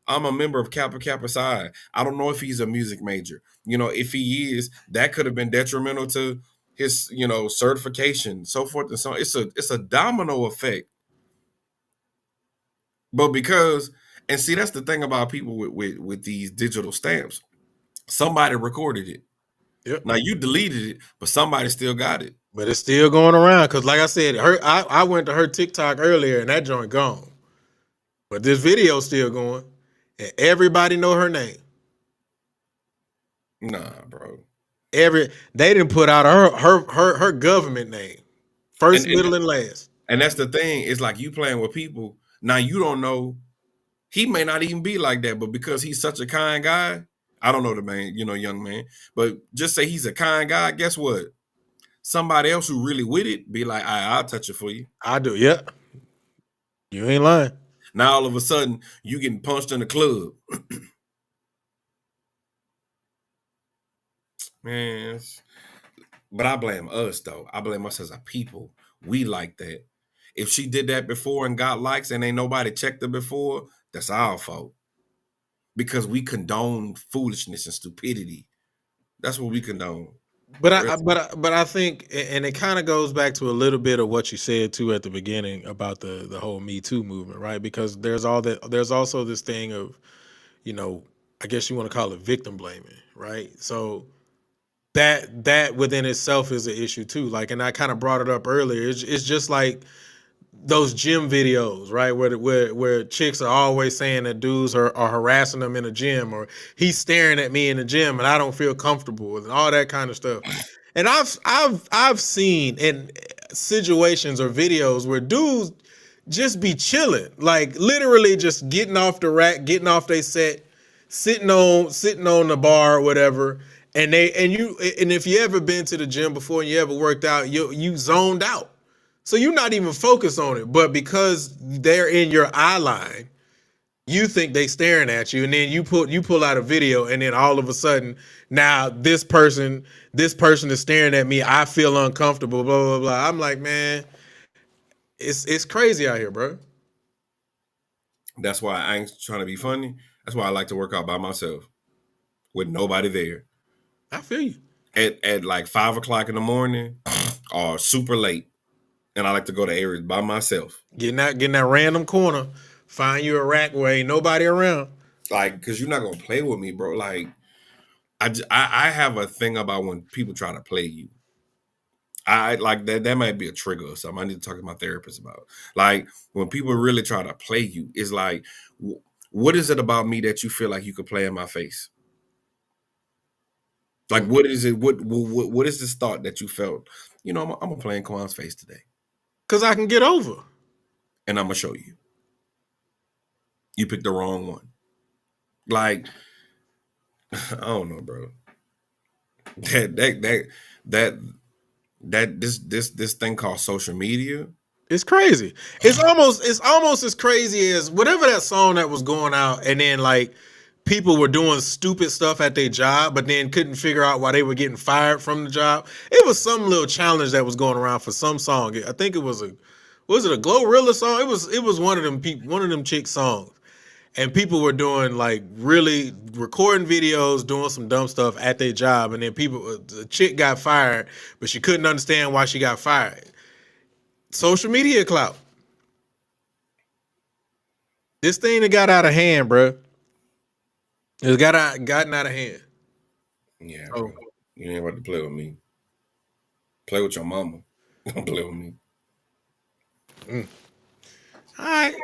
I'm a member of Kappa Kappa Psi. I don't know if he's a music major. If he is, that could have been detrimental to his, certification, so forth and so on. It's a domino effect. But and see, that's the thing about people with these digital stamps. Somebody recorded it. Yep. Now you deleted it, but somebody still got it. But it's still going around because, like I said, I went to her TikTok earlier and that joint gone. But this video's still going, and everybody know her name. Nah, bro. They didn't put out her government name, first, middle, and last. And that's the thing. It's like you playing with people. Now you don't know He may not even be like that, but because he's such a kind guy, I don't know the man, young man, but just say he's a kind guy. Guess what? Somebody else who really with it be like, I'll touch it for you. I do. Yeah, you ain't lying. Now all of a sudden you getting punched in the club, man. But I blame us though. I blame us as a people. We like that. If she did that before and got likes and ain't nobody checked her before, that's our fault. Because we condone foolishness and stupidity. That's what we condone. But I think, and it kind of goes back to a little bit of what you said too at the beginning about the whole Me Too movement, right? Because there's also this thing of, I guess you want to call it victim blaming, right? So that within itself is an issue too. Like, and I kind of brought it up earlier. It's just like those gym videos, right? Where chicks are always saying that dudes are harassing them in the gym, or he's staring at me in the gym and I don't feel comfortable, and all that kind of stuff. And I've seen in situations or videos where dudes just be chilling, like literally just getting off the rack, getting off their set, sitting on the bar or whatever. And if you ever been to the gym before and you ever worked out, you zoned out. So you're not even focused on it, but because they're in your eye line, you think they staring at you, and then you pull out a video, and then all of a sudden, now this person is staring at me. I feel uncomfortable. Blah blah blah. I'm like, man, it's crazy out here, bro. That's why I ain't trying to be funny. That's why I like to work out by myself with nobody there. I feel you. At like 5 o'clock in the morning or super late. And I like to go to areas by myself. Getting that random corner, find you a rack where ain't nobody around. Like, because you're not going to play with me, bro. Like, I have a thing about when people try to play you. I like that might be a trigger or something. I need to talk to my therapist about. Like, when people really try to play you, it's like, what is it about me that you feel like you could play in my face? Like, what is it? What is this thought that you felt? I'm gonna play in Kwan's face today, Cause I can get over. and I'm gonna show you. You picked the wrong one. Like, I don't know, bro. This thing called social media. It's crazy. It's almost as crazy as whatever that song that was going out, and then like people were doing stupid stuff at their job, but then couldn't figure out why they were getting fired from the job. It was some little challenge that was going around for some song. I think it was a Glorilla song? It was one of them chick songs. And people were doing like really recording videos, doing some dumb stuff at their job, and then the chick got fired, but she couldn't understand why she got fired. Social media clout. This thing that got out of hand, bro. It's gotten out of hand. Yeah, Oh, bro. You ain't about to play with me. Play with your mama. Don't play with me. all right.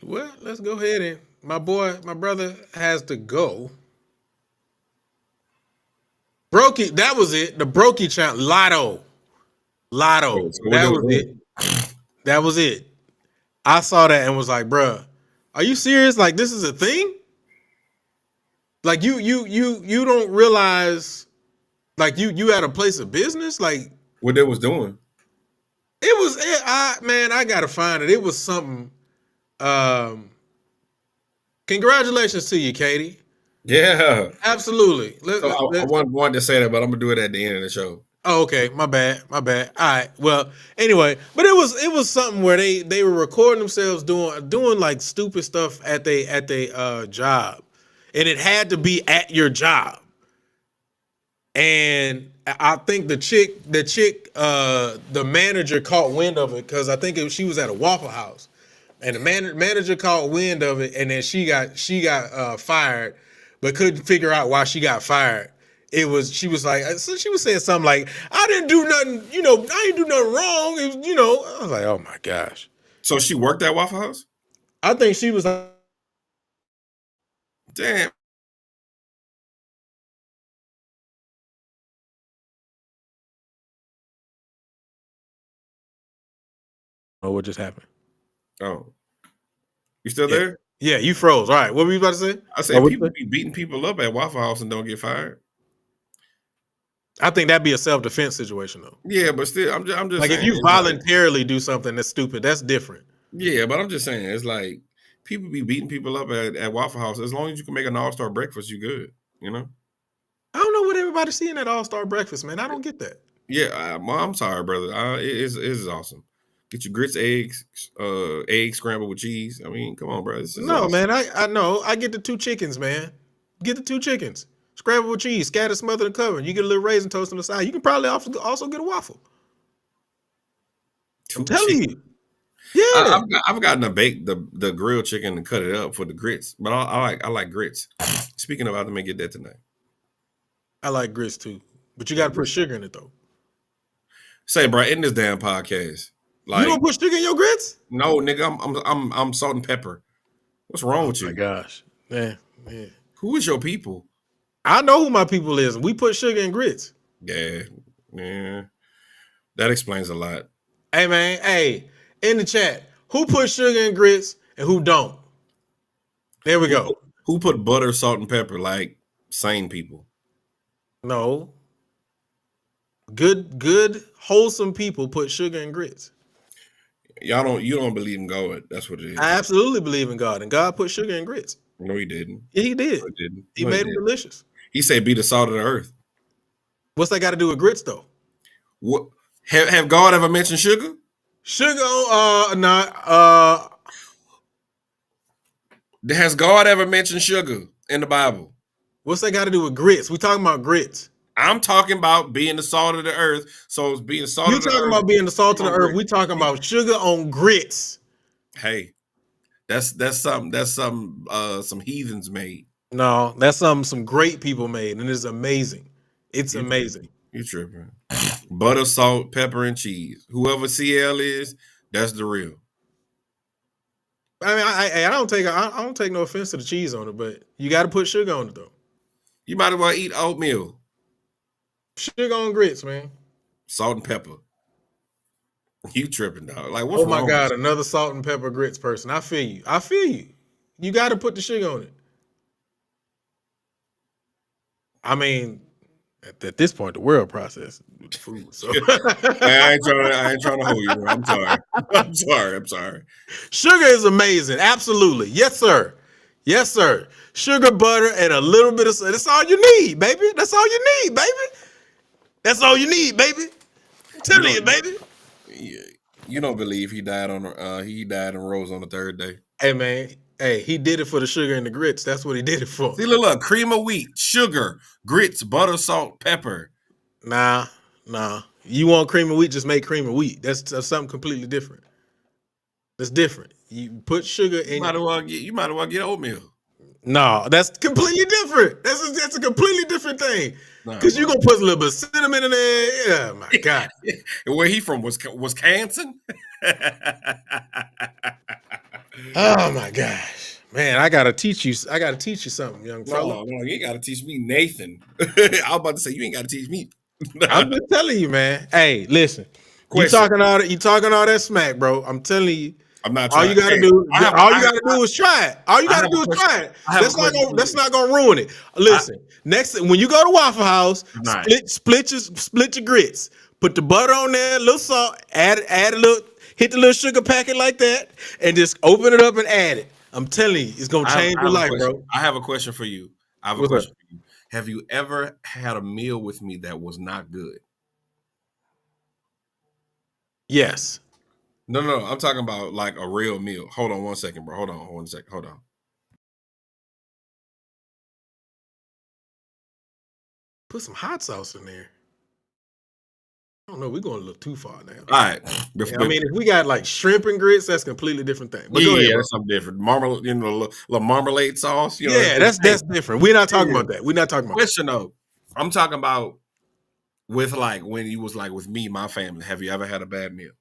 Well, let's go ahead and my brother has to go. Brokey, that was it. The Brokey challenge. Lotto. So what they That was was it. doing? That was it. I saw that and was like, bruh, are you serious? Like, this is a thing? Like, you don't realize, like, you at a place of business? Like, What they was doing? man, I gotta find it. It was something. Um, Congratulations to you, Katie. Yeah. Absolutely. So I wanted to say that, but I'm gonna do it at the end of the show. Oh, okay. My bad. All right. Well, anyway, but it was something where they were recording themselves doing like stupid stuff at they job, and it had to be at your job. And I think the manager caught wind of it because I think she was at a Waffle House, and the manager caught wind of it, and then she got fired, but couldn't figure out why she got fired. She was like, so she was saying something like, I didn't do nothing, I didn't do nothing wrong. It was, I was like, oh my gosh. So she worked at Waffle House? I think she was like, Damn. oh, what just happened? Oh. You still Yeah. there? Yeah, you froze. All right, what were you about to say? I Oh, said what you people say? be beating people up at Waffle House and don't get fired. I think that'd be a self-defense situation though. Yeah, but still, I'm just Like if saying. you It's like, voluntarily do something that's stupid, that's different. yeah, but I'm just saying it's like people be beating people up at Waffle House. As long as you can make an all-star breakfast, you good. You know. I don't know what everybody's seeing at All-Star Breakfast, man. I don't get that. Yeah, I'm sorry, brother. It is awesome. Get your grits, eggs scrambled with cheese. I mean, come on, bro. This is No, awesome. man. I know. I get the 2 chickens, man. Get the 2 chickens. Scrambled with cheese, scattered, smothered, and covered. You get a little raisin toast on the side. You can probably also get a waffle. I'm Two telling chicken. you. Yeah. I've gotten to bake the grilled chicken and cut it up for the grits, but I like grits. Speaking of, I may get that tonight. I like grits too. But you Yeah, got to put sugar in it though. say, bro, in this damn podcast, You don't like, put sugar in your grits? no, nigga, I'm salt and pepper. What's wrong with My you? gosh. Yeah. Who is your people? I know who my people is. We put sugar in grits. Yeah, yeah, that explains a lot. Hey, man. Hey, in the chat, who put sugar in grits and who don't? There we go. Who put butter, salt, and pepper like sane people? No. Good, wholesome people put sugar in grits. You don't believe in God. That's what it is. I absolutely believe in God, and God put sugar in grits. No, he didn't. Yeah, he did. No, he didn't. He No, made them didn't. delicious. He said, "Be the salt of the earth." What's that got to do with grits, though? What have God ever mentioned sugar? Sugar, Has God ever mentioned sugar in the Bible? what's that got to do with grits? We talking about grits. I'm talking about being the salt of the earth. So it's being salt You of the talking earth. about being the salt of the on earth? grits. We talking about sugar on grits. Hey, that's something some heathens made. No, that's some great people made, and it's amazing. It's amazing. You tripping? Butter, salt, pepper, and cheese. Whoever CL is, that's the real. I mean, I don't take no offense to the cheese on it, but you got to put sugar on it though. You might as well eat oatmeal, Sugar on grits, man. salt and pepper. You tripping, dog? Like, what's Oh my wrong God, with another salt and pepper grits person. I feel you. I feel you. You got to put the sugar on it. I mean, at this point, the world process food. So I ain't trying to hold you, bro. I'm sorry. I'm sorry. sugar is amazing. Absolutely. Yes, sir. Yes, sir. Sugar, butter, and a little bit of that's all you need, baby. That's all you need, baby. That's all you need, baby. I'm telling you, baby. You don't believe he died and rose on the third day. Hey, man. Hey, he did it for the sugar and the grits. That's what he did it for. See, look, cream of wheat, sugar, grits, butter, salt, pepper. Nah. You want cream of wheat, just make cream of wheat. That's something completely different. That's different. You put sugar in. You might as well get oatmeal. No, that's completely different. That's a completely different thing. Because you're gonna put a little bit of cinnamon in there. Yeah, my God. Where he from? Wisconsin? Oh my gosh. Man, I gotta teach you something, young fella. No, you ain't gotta teach me Nathan. I was about to say you ain't gotta teach me. I'm just telling you, man. Hey, listen. Question. You talking all that smack, bro. I'm telling you. I'm not All trying. you gotta do is try it. All you gotta do is question. try it. I have a question. That's not gonna ruin it. Listen, next when you go to Waffle House, Right. split your grits. Put the butter on there, a little salt, add a little, hit the little sugar packet like that, and just open it up and add it. I'm telling you, it's gonna change your life, bro. I have a question for you. What's up? Have you ever had a meal with me that was not good? Yes. No. I'm talking about like a real meal. Hold on 1 second, bro. Hold on 1 second. Hold on. Put some hot sauce in there. I don't know. We're going a little too far now. All right. I mean, if we got like shrimp and grits, that's a completely different thing. But go ahead, bro. That's something different. Marmalade, little marmalade sauce. That's different. We're not talking about that. We're not talking about Question though. I'm talking about with like when you was like with me, my family. Have you ever had a bad meal?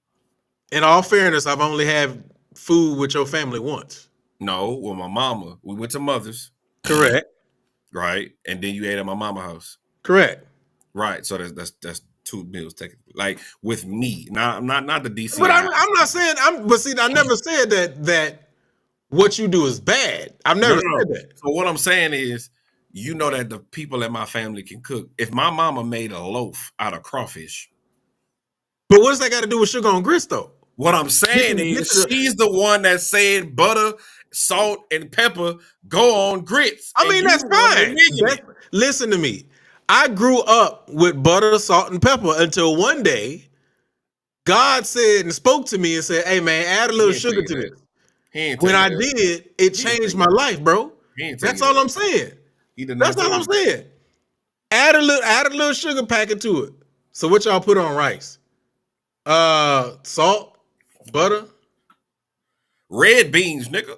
In all fairness, I've only had food with your family once. No, with my mama. We went to Mother's. Correct. Right. And then you ate at my mama's house. Correct. Right. So that's 2 meals technically. Like with me. Not the DC. But I'm not saying but see, I never said that what you do is bad. I've never said that. So what I'm saying is, you know that the people in my family can cook. If my mama made a loaf out of crawfish, But what's that got to do with sugar on grits, though? what I'm saying is she's the one that said butter, salt, and pepper go on grits. I mean, that's fine. Listen to me. I grew up with butter, salt, and pepper until one day God said and spoke to me and said, "Hey, man, add a little sugar to this." When I did, it changed my life, bro. That's all I'm saying. That's all I'm saying. Add a little sugar packet to it. So what y'all put on rice? Salt, butter, red beans, nigga.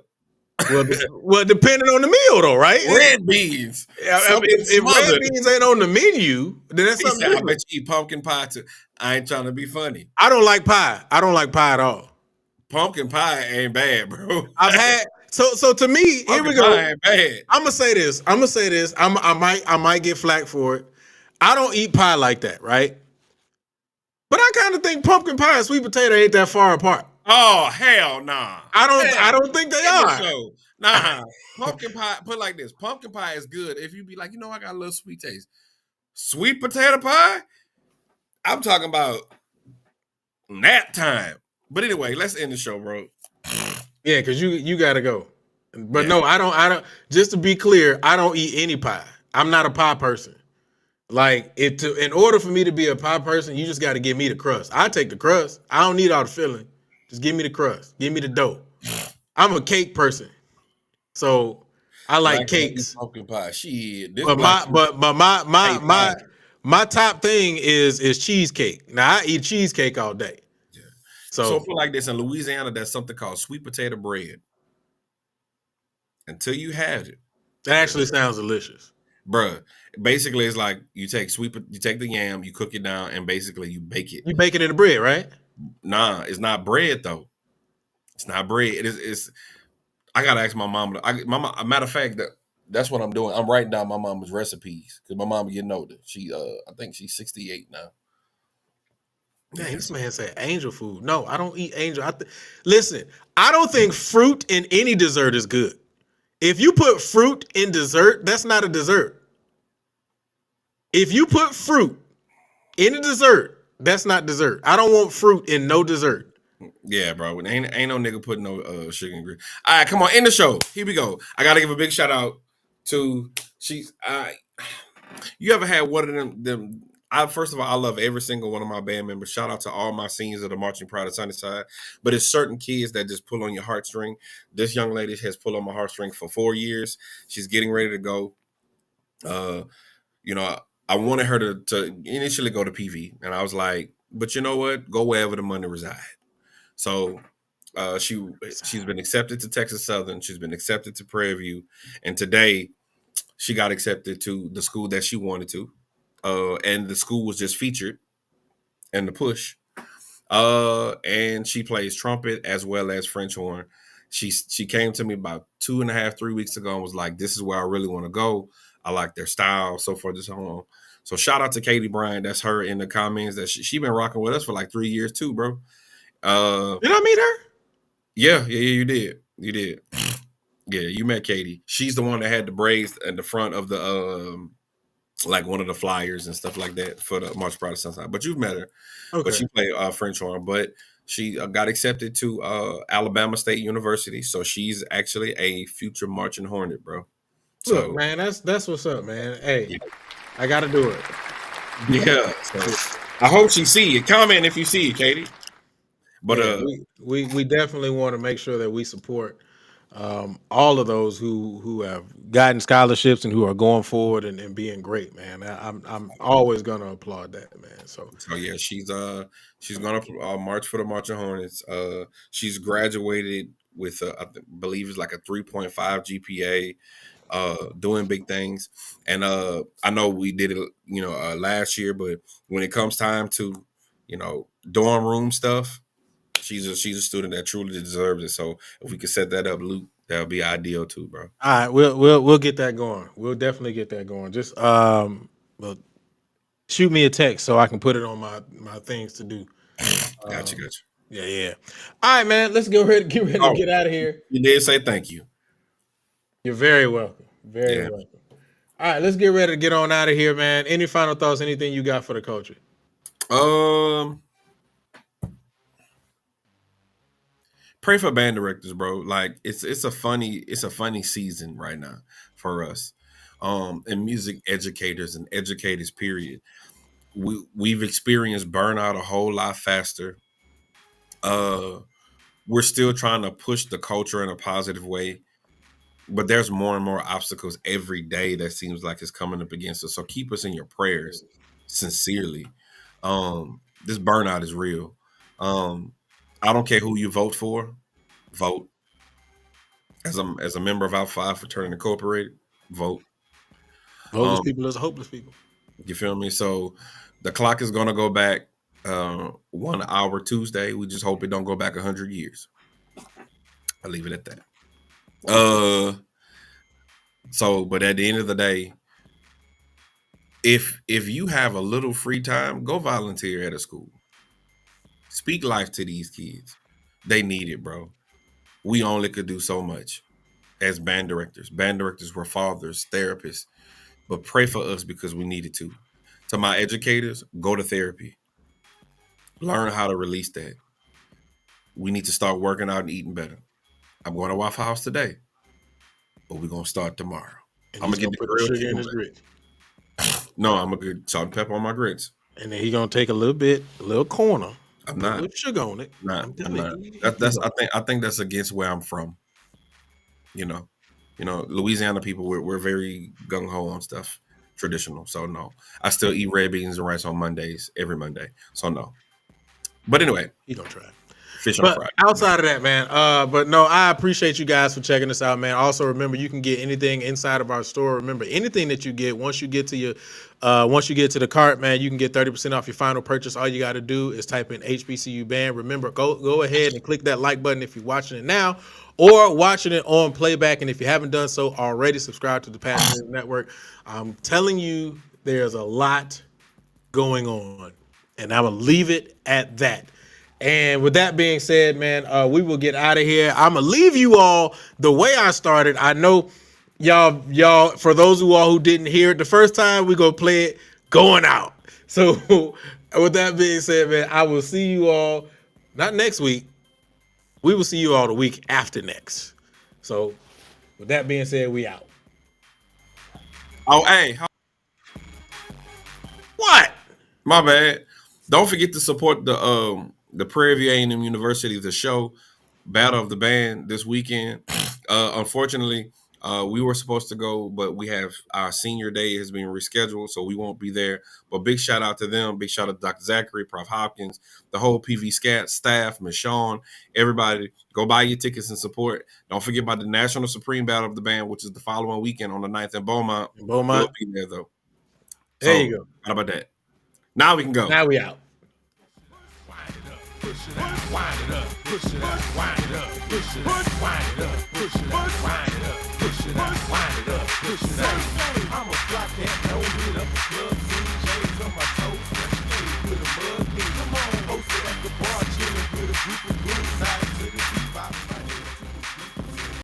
Well, depending on the meal, though, right? Red beans. If red beans ain't on the menu, then that's something different. I bet you eat pumpkin pie too. I ain't trying to be funny. I don't like pie. I don't like pie at all. Pumpkin pie ain't bad, bro. I've had so to me, pumpkin here we go. Pie ain't bad. I'm gonna say this. I might get flack for it. I don't eat pie like that, right? But I kind of think pumpkin pie and sweet potato ain't that far apart. Oh hell nah. I don't think they are. Nah. Pumpkin pie, put it like this. Pumpkin pie is good if you be like, I got a little sweet taste. Sweet potato pie? I'm talking about nap time. But anyway, let's end the show, bro. Yeah, because you gotta go. But no, I don't just to be clear, I don't eat any pie. I'm not a pie person. Like in order for me to be a pie person, you just gotta give me the crust. I take the crust. I don't need all the filling. Just give me the crust. Give me the dough. I'm a cake person. So I like cakes. Pumpkin pie. Shit. But my top thing is cheesecake. Now I eat cheesecake all day. Yeah. So put like this in Louisiana, there's something called sweet potato bread. Until you have it. That actually sounds delicious. Bruh. Basically it's like you take the yam, you cook it down, and basically you bake it. You bake it in the bread, right? Nah, it's not bread though. It's not bread. It's I gotta ask my mom. A matter of fact, that's what I'm doing. I'm writing down my mama's recipes because my mom getting older. She I think she's 68 now. Dang, this man said angel food. No, I don't eat angel. Listen, I don't think fruit in any dessert is good. If you put fruit in dessert, that's not a dessert. If you put fruit in a dessert, that's not dessert. I don't want fruit in no dessert. Yeah, bro. Ain't no nigga putting no sugar and grit. All right, come on, end the show. Here we go. I gotta give a big shout out to you ever had one of them? First of all, I love every single one of my band members. Shout out to all my seniors that are marching proud of Sunnyside. But it's certain kids that just pull on your heartstring. This young lady has pulled on my heartstring for 4 years. She's getting ready to go. I wanted her to initially go to PV, and I was like, but you know what? Go wherever the money resides. So she's been accepted to Texas Southern. She's been accepted to Prairie View, and today she got accepted to the school that she wanted to. And the school was just featured in the push. And she plays trumpet as well as French horn. She came to me about 2.5-3 weeks ago and was like, this is where I really want to go. I like their style, so forth and so on. So shout out to Katie Bryant. That's her in the comments. That she been rocking with us for like 3 years too, bro. Did I meet her? Yeah, you did. You did. Yeah, you met Katie. She's the one that had the braids in the front of the like one of the flyers and stuff like that for the March Pride of Sunshine. But you've met her. Okay. But she played French horn. But she got accepted to Alabama State University. So she's actually a future marching hornet, bro. So, look, man, that's what's up, man. Hey, yeah. I got to do it. Yeah. So, I hope she see it. Comment if you see it, Katie. But yeah, we definitely want to make sure that we support all of those who have gotten scholarships and who are going forward and being great, man. I'm always gonna applaud that, man. So yeah, she's gonna march for the Marching Hornets. She's graduated with I believe it's like a 3.5 GPA, doing big things. And I know we did it, last year, but when it comes time to, dorm room stuff, she's a student that truly deserves it. So if we could set that up, Luke, that would be ideal too, bro. All right, we'll get that going. We'll definitely get that going. Just shoot me a text so I can put it on my things to do. Gotcha. Yeah. All right, man. Let's get ready to Oh, get out of here. you did say thank you. You're very welcome. Very Yeah. welcome. All right, let's get ready to get on out of here, man. Any final thoughts? Anything you got for the culture? Pray for band directors, bro. Like it's a funny season right now for us. And music educators and educators, period. We've experienced burnout a whole lot faster. Uh we're still trying to push the culture in a positive way, but there's more and more obstacles every day that seems like it's coming up against us. So keep us in your prayers, sincerely. This burnout is real. I don't care who you vote for, vote. As a member of Alpha Phi Fraternity Incorporated, vote. Hopeless Um, people is hopeless people. you feel me? So the clock is gonna go back 1 hour Tuesday. We just hope it don't go back 100 years. I'll leave it at that. But at the end of the day, if you have a little free time, go volunteer at a school. Speak life to these kids. They need it, bro. We only could do so much as band directors. Band directors were fathers, therapists, but pray for us because we needed to. To my educators, go to therapy. Learn how to release that. We need to start working out and eating better. I'm going to Waffle House today, but we're gonna start tomorrow. And I'm he's gonna get gonna the put the grilled sugar in chicken his wings. grits. No, I'm gonna get salt and pepper on my grits. And then he's gonna take a little corner. I'm put not. a little sugar on it. I'm telling not. you, That's I think that's against where I'm from. You know, Louisiana people we're very gung ho on stuff, traditional. So no, I still eat red beans and rice on Mondays every Monday. So no. But anyway, he gonna try. fish on But Friday. outside of that, man, but no, I appreciate you guys for checking us out, man. Also, remember you can get anything inside of our store. Remember, anything that you get once you get to the cart, man, you can get 30% off your final purchase. All you got to do is type in HBCU band. Remember, go ahead and click that like button if you're watching it now or watching it on playback. And if you haven't done so already, subscribe to the Passion Network. I'm telling you, there's a lot going on, and I'm gonna leave it at that. And with that being said, man, we will get out of here. I'm gonna leave you all the way I started. I know y'all, for those of you all who didn't hear it the first time, we gonna play it going out. So with that being said, man, I will see you all not next week. We will see you all the week after next. So with that being said, we out. Oh, hey, What? my bad. Don't forget to support the Prairie View A&M University, the show Battle of the Band this weekend. Unfortunately, we were supposed to go, but we have our senior day has been rescheduled, so we won't be there. But big shout out to them. Big shout out to Dr. Zachary, Prof. Hopkins, the whole PV Scat staff, Miss Sean, everybody. Go buy your tickets and support. Don't forget about the National Supreme Battle of the Band, which is the following weekend on the 9th in Beaumont. We'll be there, though. There you go. How about that? Now we can go. Now we out. Push it out, wind it up, push it out, wind it up, push it out, wind it up, push it out, wind it up, push it out, wind it up, push it out. I'm a block cat, no hit up a club, scene, shades on my toes.